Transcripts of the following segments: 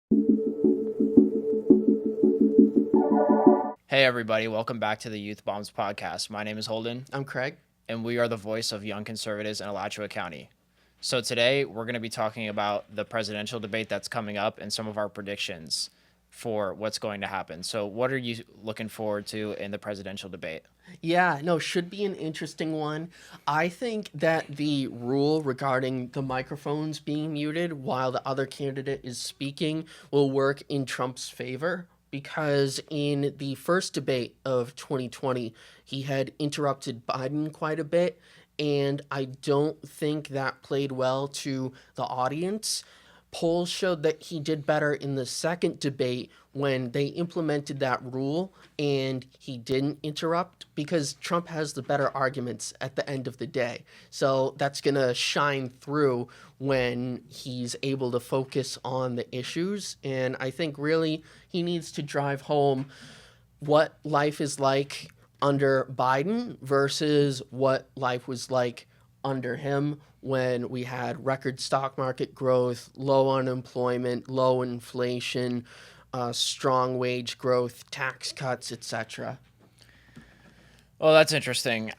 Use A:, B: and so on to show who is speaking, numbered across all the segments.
A: Hey, everybody, welcome back to the Youth Bombs podcast. My name is Holden,
B: I'm Craig.
A: and we are the voice of young conservatives in Alachua County. So, today we're going to be talking about the presidential debate that's coming up and some of our predictions for what's going to happen. So, what are you looking forward to in the presidential debate?
B: Yeah, no, should be an interesting one. I think that the rule regarding the microphones being muted while the other candidate is speaking will work in Trump's favor because in the first debate of 2020, he had interrupted Biden quite a bit. And I don't think that played well to the audience. Polls showed that he did better in the second debate when they implemented that rule and he didn't interrupt because Trump has the better arguments at the end of the day. So that's going to shine through when he's able to focus on the issues. And I think really he needs to drive home what life is like under Biden versus what life was like under him when we had record stock market growth, low unemployment, low inflation, strong wage growth, tax cuts, etc.
A: Well, that's interesting.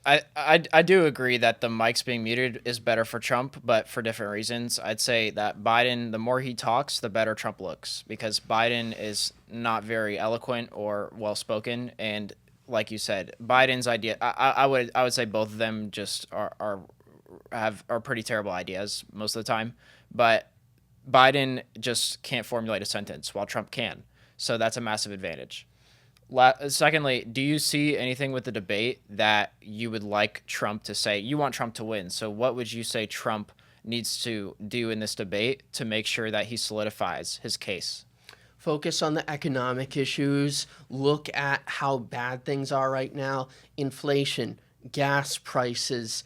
A: I do agree that the mics being muted is better for Trump, but for different reasons. I'd say that Biden, the more he talks, the better Trump looks because Biden is not very eloquent or well spoken, and like you said, Biden's idea. I would say both of them just are pretty terrible ideas most of the time, but Biden just can't formulate a sentence while Trump can, so that's a massive advantage. Secondly, do you see anything with the debate that you would like Trump to say? You want Trump to win. So, what would you say Trump needs to do in this debate to make sure that he solidifies his case?
B: Focus on the economic issues, look at how bad things are right now, inflation, gas prices,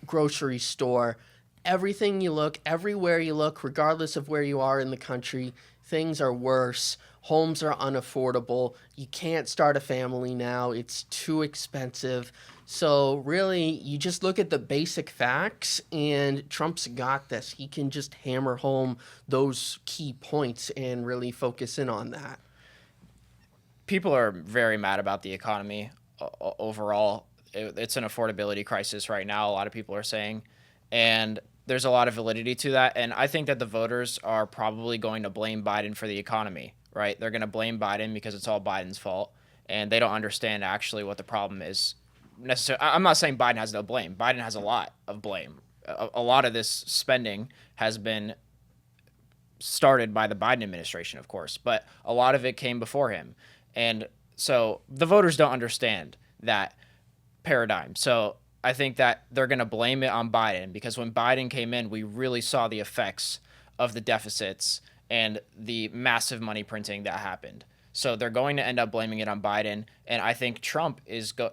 B: grocery store, everything you look, everywhere you look, regardless of where you are in the country, things are worse. Homes are unaffordable. You can't start a family now. It's too expensive. So, really, you just look at the basic facts, and Trump's got this. He can just hammer home those key points and really focus in on that.
A: People are very mad about the economy overall. It's an affordability crisis right now, a lot of people are saying. And there's a lot of validity to that. And I think that the voters are probably going to blame Biden for the economy, right? They're going to blame Biden because it's all Biden's fault. And they don't understand actually what the problem is necessarily. I'm not saying Biden has no blame. Biden has a lot of blame. A lot of this spending has been started by the Biden administration, of course, but a lot of it came before him. And so the voters don't understand that paradigm. So I think that they're going to blame it on Biden because when Biden came in, we really saw the effects of the deficits and the massive money printing that happened. So they're going to end up blaming it on Biden, and I think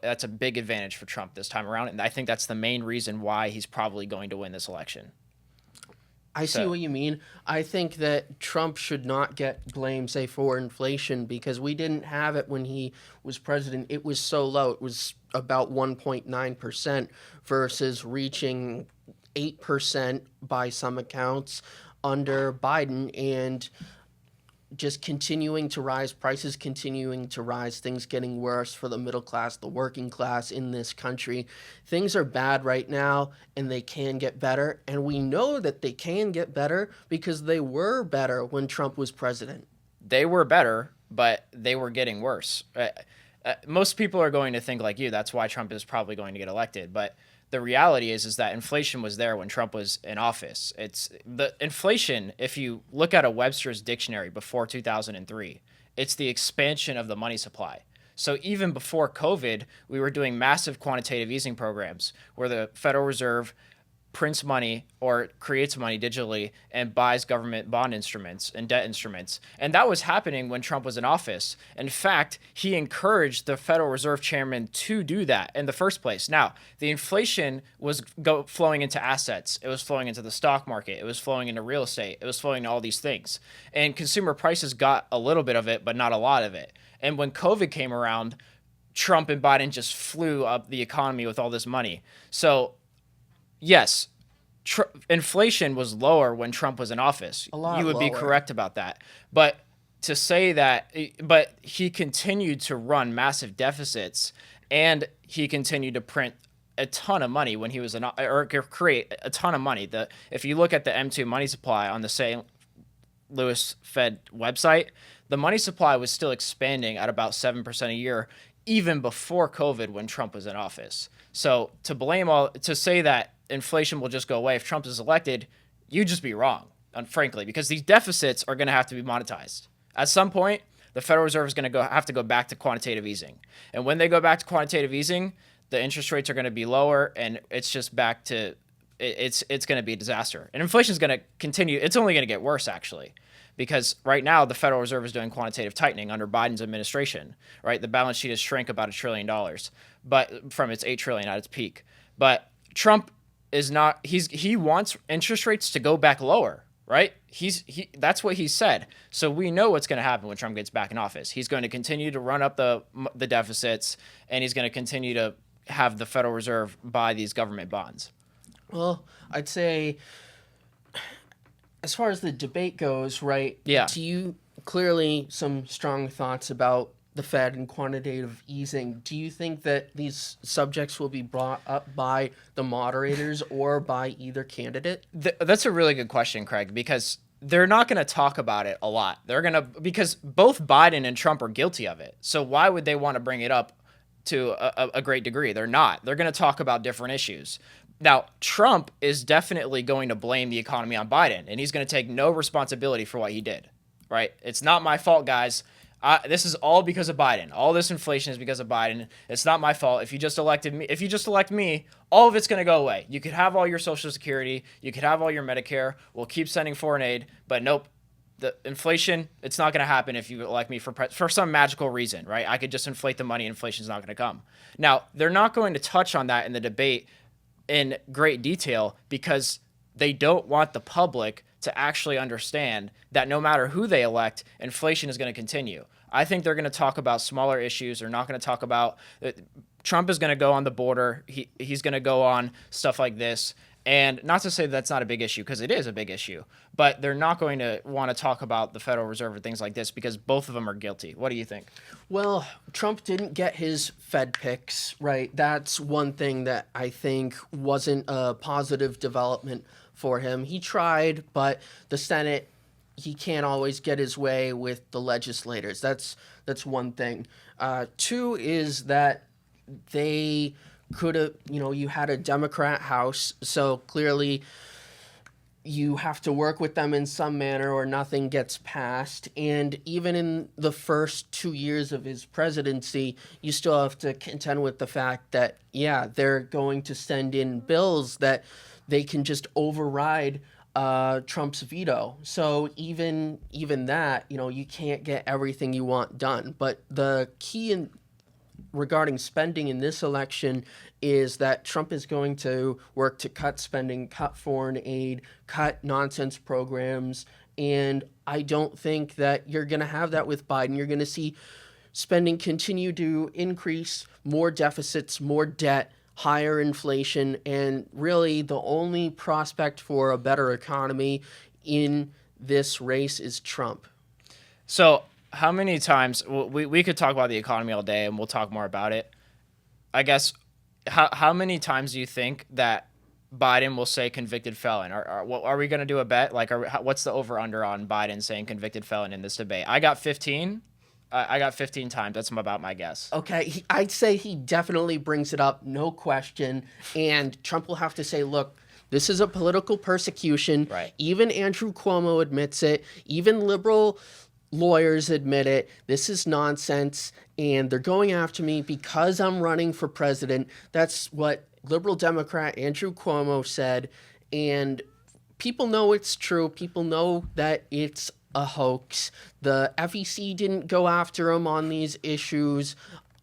A: that's a big advantage for Trump this time around, and I think that's the main reason why he's probably going to win this election.
B: I see
A: So
B: what you mean. I think that Trump should not get blamed, say, for inflation because we didn't have it when he was president. It was so low. It was about 1.9% versus reaching 8% by some accounts under Biden. And just continuing to rise, prices continuing to rise, things getting worse for the middle class, the working class in this country. Things are bad right now and they can get better. And we know that they can get better because they were better when Trump was president.
A: they were better, but they were getting worse. Most people are going to think like you. That's why Trump is probably going to get elected. But the reality is that inflation was there when Trump was in office. It's the inflation. If you look at a Webster's dictionary before 2003, it's the expansion of the money supply. So even before COVID, we were doing massive quantitative easing programs where the Federal Reserve prints money or creates money digitally and buys government bond instruments and debt instruments. And that was happening when Trump was in office. In fact, he encouraged the Federal Reserve chairman to do that in the first place. Now, the inflation was flowing into assets. It was flowing into the stock market. It was flowing into real estate. It was flowing into all these things. And consumer prices got a little bit of it, but not a lot of it. And when COVID came around, Trump and Biden just flew up the economy with all this money. So yes, inflation was lower when Trump was in office.
B: A
A: You
B: lot
A: would be
B: lower.
A: correct about that. But to say that, but he continued to run massive deficits, and he continued to print a ton of money when he was or create a ton of money. If you look at the M2 money supply on the St. Louis Fed website, the money supply was still expanding at about 7% a year, even before COVID when Trump was in office. So to say that inflation will just go away if Trump is elected, you'd just be wrong, frankly, because these deficits are going to have to be monetized. At some point, the Federal Reserve is going to have to go back to quantitative easing. And when they go back to quantitative easing, the interest rates are going to be lower, and it's just back to it's going to be a disaster. And inflation is going to continue. It's only going to get worse, actually, because right now the Federal Reserve is doing quantitative tightening under Biden's administration. Right, the balance sheet has shrank about $1 trillion, but from its $8 trillion at its peak. But Trump is not. He wants interest rates to go back lower. Right, that's what he said. So we know what's going to happen when Trump gets back in office. He's going to continue to run up the deficits, and he's going to continue to have the Federal Reserve buy these government bonds.
B: Well, I'd say, as far as the debate goes, right?
A: Yeah.
B: Do you clearly some strong thoughts about the Fed and quantitative easing? Do you think that these subjects will be brought up by the moderators or by either candidate?
A: That's a really good question, Craig, because they're not going to talk about it a lot. Because both Biden and Trump are guilty of it. So why would they want to bring it up to a great degree? They're not. They're going to talk about different issues. Now, Trump is definitely going to blame the economy on Biden, and he's going to take no responsibility for what he did, right? It's not my fault, guys. This is all because of Biden. All this inflation is because of Biden. It's not my fault. If you just elect me, all of it's going to go away. You could have all your Social Security. You could have all your Medicare. We'll keep sending foreign aid, but nope. The inflation, it's not going to happen if you elect me for some magical reason, right? I could just inflate the money. Inflation's not going to come. Now, they're not going to touch on that in the debate in great detail because they don't want the public to actually understand that no matter who they elect, inflation is going to continue. I think they're going to talk about smaller issues. They're not going to talk about Trump is going to go on the border. He's going to go on stuff like this. And not to say that's not a big issue, because it is a big issue, but they're not going to want to talk about the Federal Reserve or things like this because both of them are guilty. What do you think?
B: Well, Trump didn't get his Fed picks, right? That's one thing that I think wasn't a positive development for him. He tried, but the Senate, he can't always get his way with the legislators. That's one thing. Two is that they could have, you had a Democrat House, so clearly you have to work with them in some manner or nothing gets passed. And even in the first 2 years of his presidency, you still have to contend with the fact that, yeah, they're going to send in bills that they can just override Trump's veto. So even that, you can't get everything you want done. But the key regarding spending in this election is that Trump is going to work to cut spending, cut foreign aid, cut nonsense programs. And I don't think that you're going to have that with Biden. You're going to see spending continue to increase, more deficits, more debt, higher inflation, and really the only prospect for a better economy in this race is Trump.
A: So how many times we could talk about the economy all day and we'll talk more about it. I guess how many times do you think that Biden will say convicted felon? Are we going to do a bet? Like, what's the over under on Biden saying convicted felon in this debate? I got 15. I got 15 times. That's about my guess.
B: Okay, I'd say he definitely brings it up, no question. And Trump will have to say, look, this is a political persecution.
A: Right.
B: Even Andrew Cuomo admits it. Even liberal lawyers admit it. This is nonsense. And they're going after me because I'm running for president. That's what liberal Democrat Andrew Cuomo said. And people know it's true. People know that it's a hoax. The FEC didn't go after him on these issues.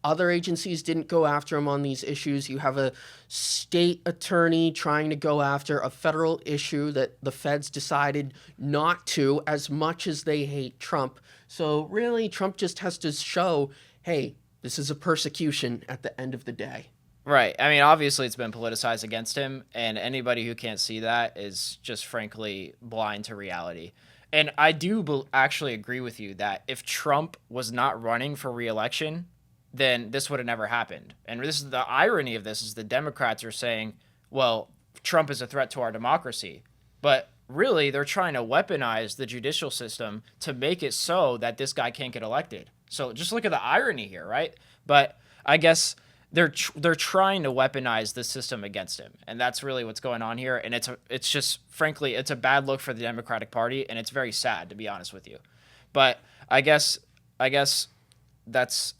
B: Other agencies didn't go after him on these issues. You have a state attorney trying to go after a federal issue that the feds decided not to, as much as they hate Trump. So really, Trump just has to show, hey, this is a persecution at the end of the day.
A: Right. I mean, obviously, it's been politicized against him, and anybody who can't see that is just frankly blind to reality. And I do actually agree with you that if Trump was not running for reelection, then this would have never happened. And this is the irony of this: is the Democrats are saying, "Well, Trump is a threat to our democracy," but really, they're trying to weaponize the judicial system to make it so that this guy can't get elected. So just look at the irony here, right? But I guess they're trying to weaponize the system against him, and that's really what's going on here. And it's just frankly it's a bad look for the Democratic Party, and it's very sad to be honest with you. But I guess that's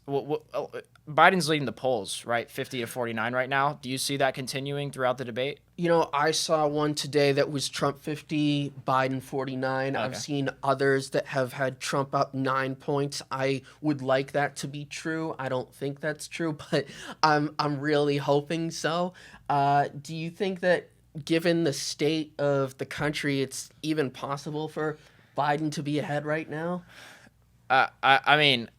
A: Biden's leading the polls, right? 50 to 49 right now. Do you see that continuing throughout the debate?
B: You know, I saw one today that was Trump 50, Biden 49. I've
A: Okay.
B: seen others that have had Trump up 9 points. I would like that to be true. I don't think that's true, but I'm really hoping so. Do you think that given the state of the country, it's even possible for Biden to be ahead right now?
A: I mean,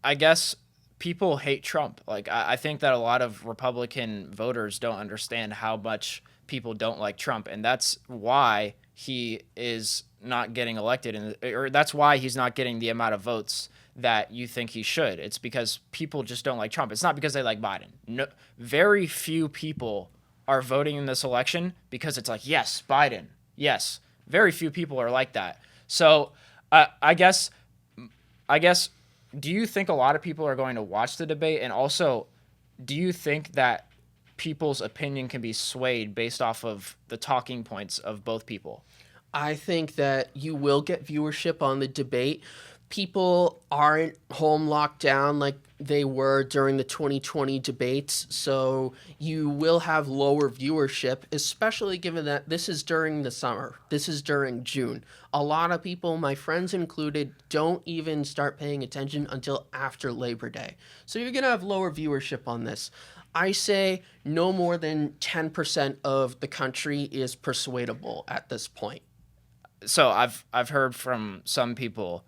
A: I guess people hate Trump. Like, I think that a lot of Republican voters don't understand how much people don't like Trump, and that's why he is not getting elected, or that's why he's not getting the amount of votes that you think he should. It's because people just don't like Trump. It's not because they like Biden. No, very few people are voting in this election because it's like, yes, Biden, yes. Very few people are like that. So, I guess I guess, do you think a lot of people are going to watch the debate? And also, do you think that people's opinion can be swayed based off of the talking points of both people?
B: I think that you will get viewership on the debate. People aren't home locked down like they were during the 2020 debates, so you will have lower viewership, especially given that this is during the summer. This is during June. A lot of people, my friends included, don't even start paying attention until after Labor Day. So you're going to have lower viewership on this. I say no more than 10% of the country is persuadable at this point.
A: So I've heard from some people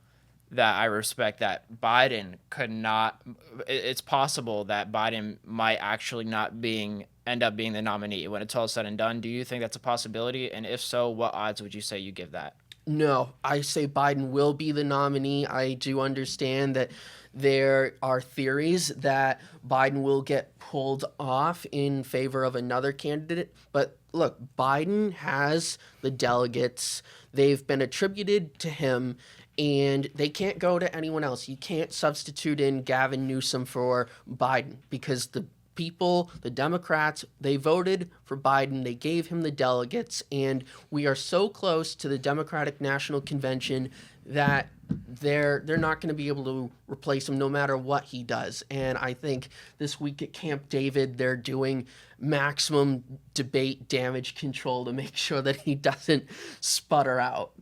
A: that I respect that Biden could not. It's possible that Biden might actually not being end up being the nominee when it's all said and done. Do you think that's a possibility? And if so, what odds would you say you give that?
B: No, I say Biden will be the nominee. I do understand that there are theories that Biden will get pulled off in favor of another candidate. But look, Biden has the delegates, they've been attributed to him. And they can't go to anyone else. You can't substitute in Gavin Newsom for Biden because the people, the Democrats, they voted for Biden. They gave him the delegates, and we are so close to the Democratic National Convention that they're not going to be able to replace him no matter what he does. And I think this week at Camp David, they're doing maximum debate damage control to make sure that he doesn't sputter out.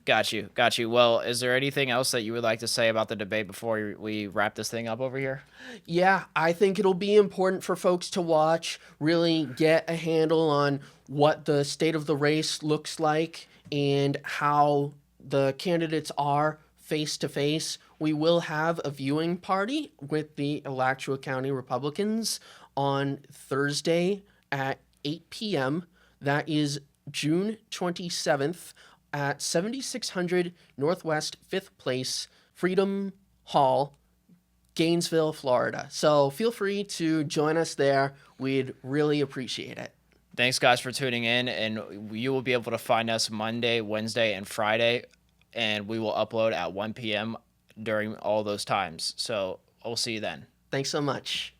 A: Got you. Got you. Well, is there anything else that you would like to say about the debate before we wrap this thing up over here?
B: Yeah, I think it'll be important for folks to watch, really get a handle on what the state of the race looks like and how the candidates are face to face. We will have a viewing party with the Alachua County Republicans on Thursday at 8 p.m. That is June 27th at 7600 Northwest 5th Place, Freedom Hall, Gainesville, Florida. So feel free to join us there. We'd really appreciate it.
A: Thanks, guys, for tuning in. And you will be able to find us Monday, Wednesday, and Friday. And we will upload at 1 p.m. during all those times. So we'll see you then.
B: Thanks so much.